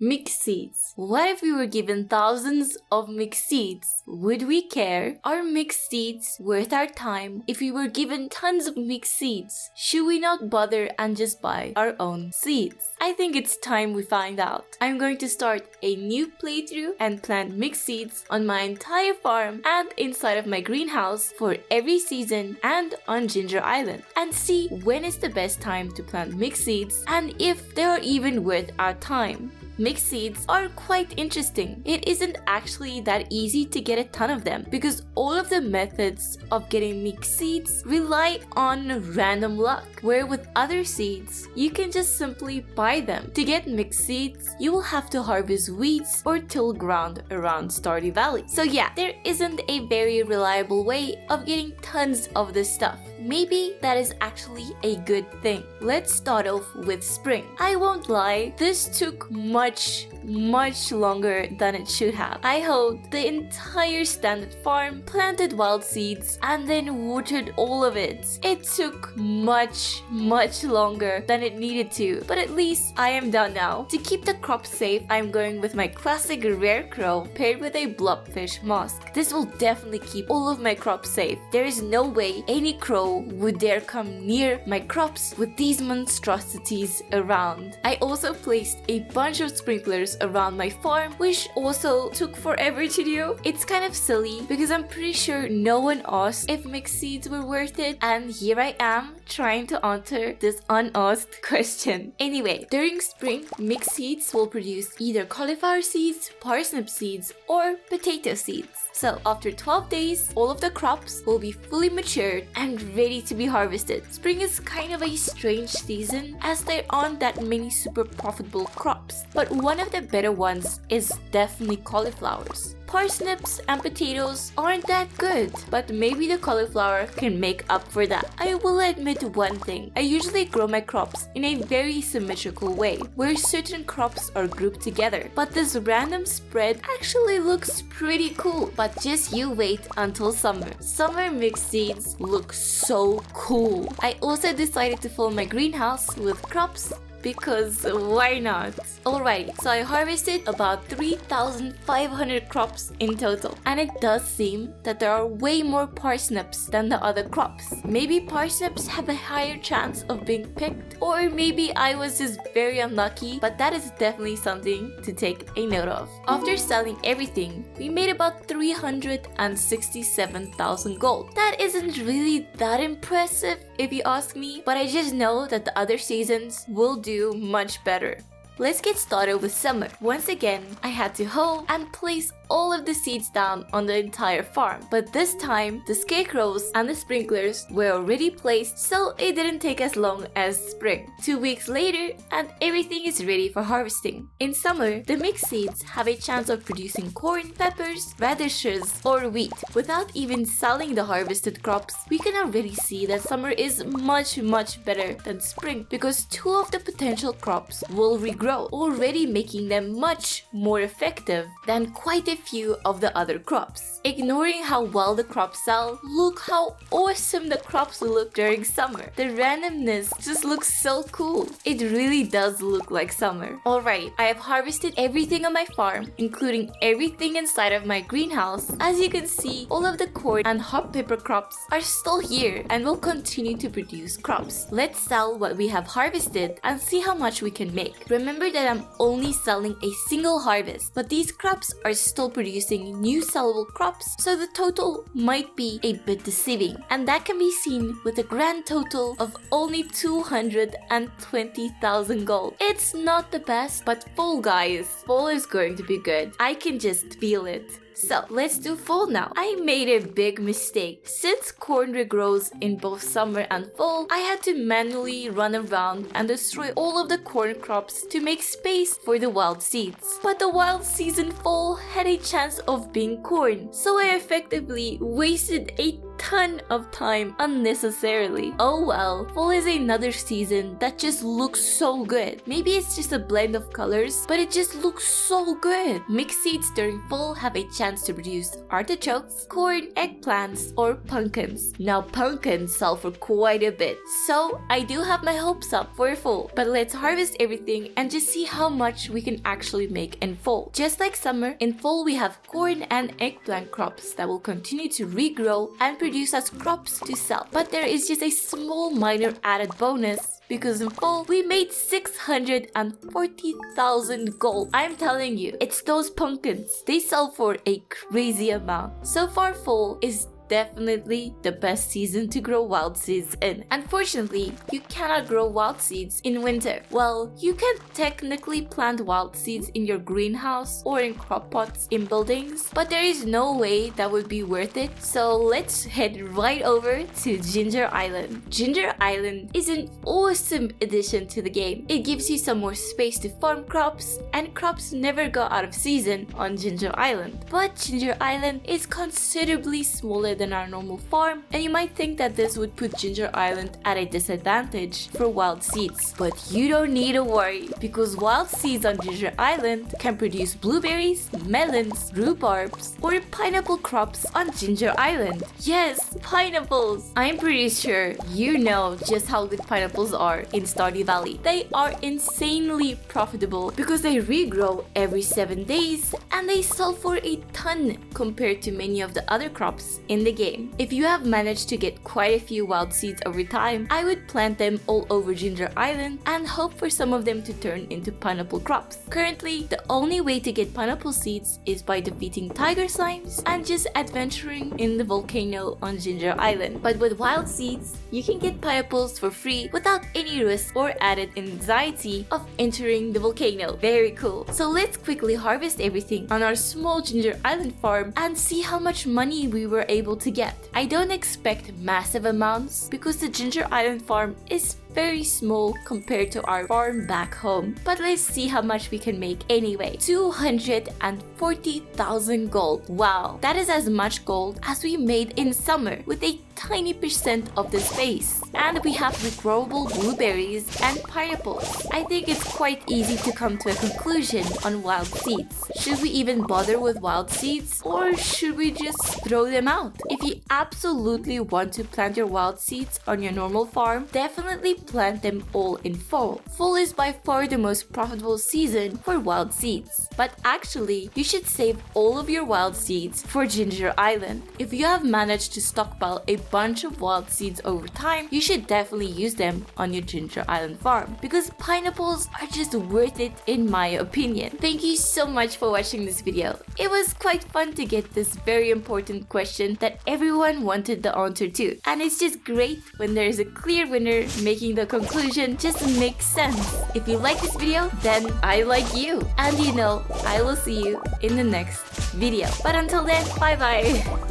Mixed seeds. What if we were given thousands of mixed seeds? Would we care? Are mixed seeds worth our time if we were given tons of mixed seeds? Should we not bother and just buy our own seeds? I think it's time we find out. I'm going to start a new playthrough and plant mixed seeds on my entire farm and inside of my greenhouse for every season and on Ginger Island, and see when is the best time to plant mixed seeds and if they are even worth our time. Mixed seeds are quite interesting. It isn't actually that easy to get a ton of them because all of the methods of getting mixed seeds rely on random luck, where with other seeds, you can just simply buy them. To get mixed seeds, you will have to harvest weeds or till ground around Stardew Valley. So yeah, there isn't a very reliable way of getting tons of this stuff. Maybe that is actually a good thing. Let's start off with spring. I won't lie, this took much longer than it should have. I hoed the entire standard farm, planted wild seeds, and then watered all of it. It took much longer than it needed to, but at least I am done now. To keep the crop safe, I'm going with my classic rare crow paired with a blobfish mask. This will definitely keep all of my crops safe. There is no way any crow would dare come near my crops with these monstrosities around. I also placed a bunch of sprinklers around my farm, which also took forever to do. It's kind of silly because I'm pretty sure no one asked if mixed seeds were worth it, and here I am trying to answer this unasked question. Anyway, during spring, mixed seeds will produce either cauliflower seeds, parsnip seeds, or potato seeds. So after 12 days, all of the crops will be fully matured and ready to be harvested. Spring is kind of a strange season as there aren't that many super profitable crops, but one of the better ones is definitely cauliflowers. Parsnips and potatoes aren't that good, but maybe the cauliflower can make up for that. I will admit one thing, I usually grow my crops in a very symmetrical way, where certain crops are grouped together, but this random spread actually looks pretty cool. But just you wait until summer. Summer mixed seeds look so cool. I also decided to fill my greenhouse with crops because why not? Alright, so I harvested about 3,500 crops in total, and it does seem that there are way more parsnips than the other crops. Maybe parsnips have a higher chance of being picked, or maybe I was just very unlucky, but that is definitely something to take a note of. After selling everything, we made about 367,000 gold. That isn't really that impressive if you ask me, but I just know that the other seasons will do much better. Let's get started with summer. Once again, I had to hoe and place all of the seeds down on the entire farm. But this time, the scarecrows and the sprinklers were already placed, so it didn't take as long as spring. 2 weeks later, and everything is ready for harvesting. In summer, the mixed seeds have a chance of producing corn, peppers, radishes, or wheat. Without even selling the harvested crops, we can already see that summer is much better than spring because 2 of the potential crops will regrow, already making them much more effective than quite a few of the other crops. Ignoring how well the crops sell, look how awesome the crops look during summer. The randomness just looks so cool. It really does look like summer. Alright, I have harvested everything on my farm, including everything inside of my greenhouse. As you can see, all of the corn and hot pepper crops are still here and will continue to produce crops. Let's sell what we have harvested and see how much we can make. Remember that I'm only selling a single harvest, but these crops are still producing new sellable crops, so the total might be a bit deceiving. And that can be seen with a grand total of only 220,000 gold. It's not the best, but fall guys, fall is going to be good. I can just feel it. So let's do fall now. I made a big mistake. Since corn regrows in both summer and fall, I had to manually run around and destroy all of the corn crops to make space for the wild seeds. But the wild seeds in fall had a chance of being corn, so I effectively wasted a ton of time unnecessarily. Oh well, fall is another season that just looks so good. Maybe it's just a blend of colors, but it just looks so good. Mixed seeds during fall have a chance to produce artichokes, corn, eggplants, or pumpkins. Now pumpkins sell for quite a bit, so I do have my hopes up for fall. But let's harvest everything and just see how much we can actually make in fall. Just like summer, in fall we have corn and eggplant crops that will continue to regrow and produce as crops to sell. But there is just a small minor added bonus, because in fall we made 640,000 gold. I'm telling you, it's those pumpkins. They sell for a crazy amount. So far, fall is definitely the best season to grow wild seeds in. Unfortunately, you cannot grow wild seeds in winter. Well, you can technically plant wild seeds in your greenhouse or in crop pots in buildings, but there is no way that would be worth it. So let's head right over to Ginger Island. Ginger Island is an awesome addition to the game. It gives you some more space to farm crops, and crops never go out of season on Ginger Island. But Ginger Island is considerably smaller than our normal farm, and you might think that this would put Ginger Island at a disadvantage for wild seeds. But you don't need to worry, because wild seeds on Ginger Island can produce blueberries, melons, rhubarbs, or pineapple crops on Ginger Island. Yes, pineapples! I'm pretty sure you know just how good pineapples are in Stardew Valley. They are insanely profitable because they regrow every 7 days and they sell for a ton compared to many of the other crops in the game. If you have managed to get quite a few wild seeds over time, I would plant them all over Ginger Island and hope for some of them to turn into pineapple crops. Currently, the only way to get pineapple seeds is by defeating tiger slimes and just adventuring in the volcano on Ginger Island. But with wild seeds, you can get pineapples for free without any risk or added anxiety of entering the volcano. Very cool. So let's quickly harvest everything on our small Ginger Island farm and see how much money we were able to get. I don't expect massive amounts because the Ginger Island farm is very small compared to our farm back home. But let's see how much we can make anyway. 240,000 gold. Wow, that is as much gold as we made in summer with a tiny percent of the space. And we have regrowable blueberries and pineapples. I think it's quite easy to come to a conclusion on wild seeds. Should we even bother with wild seeds, or should we just throw them out? If you absolutely want to plant your wild seeds on your normal farm, definitely plant them all in fall. Fall is by far the most profitable season for wild seeds. But actually, you should save all of your wild seeds for Ginger Island. If you have managed to stockpile a bunch of wild seeds over time, you should definitely use them on your Ginger Island farm, because pineapples are just worth it in my opinion. Thank you so much for watching this video. It was quite fun to get this very important question that everyone wanted the answer to. And it's just great when there is a clear winner making the conclusion just makes sense. If you like this video, then I like you. And you know, I will see you in the next video. But until then, bye bye!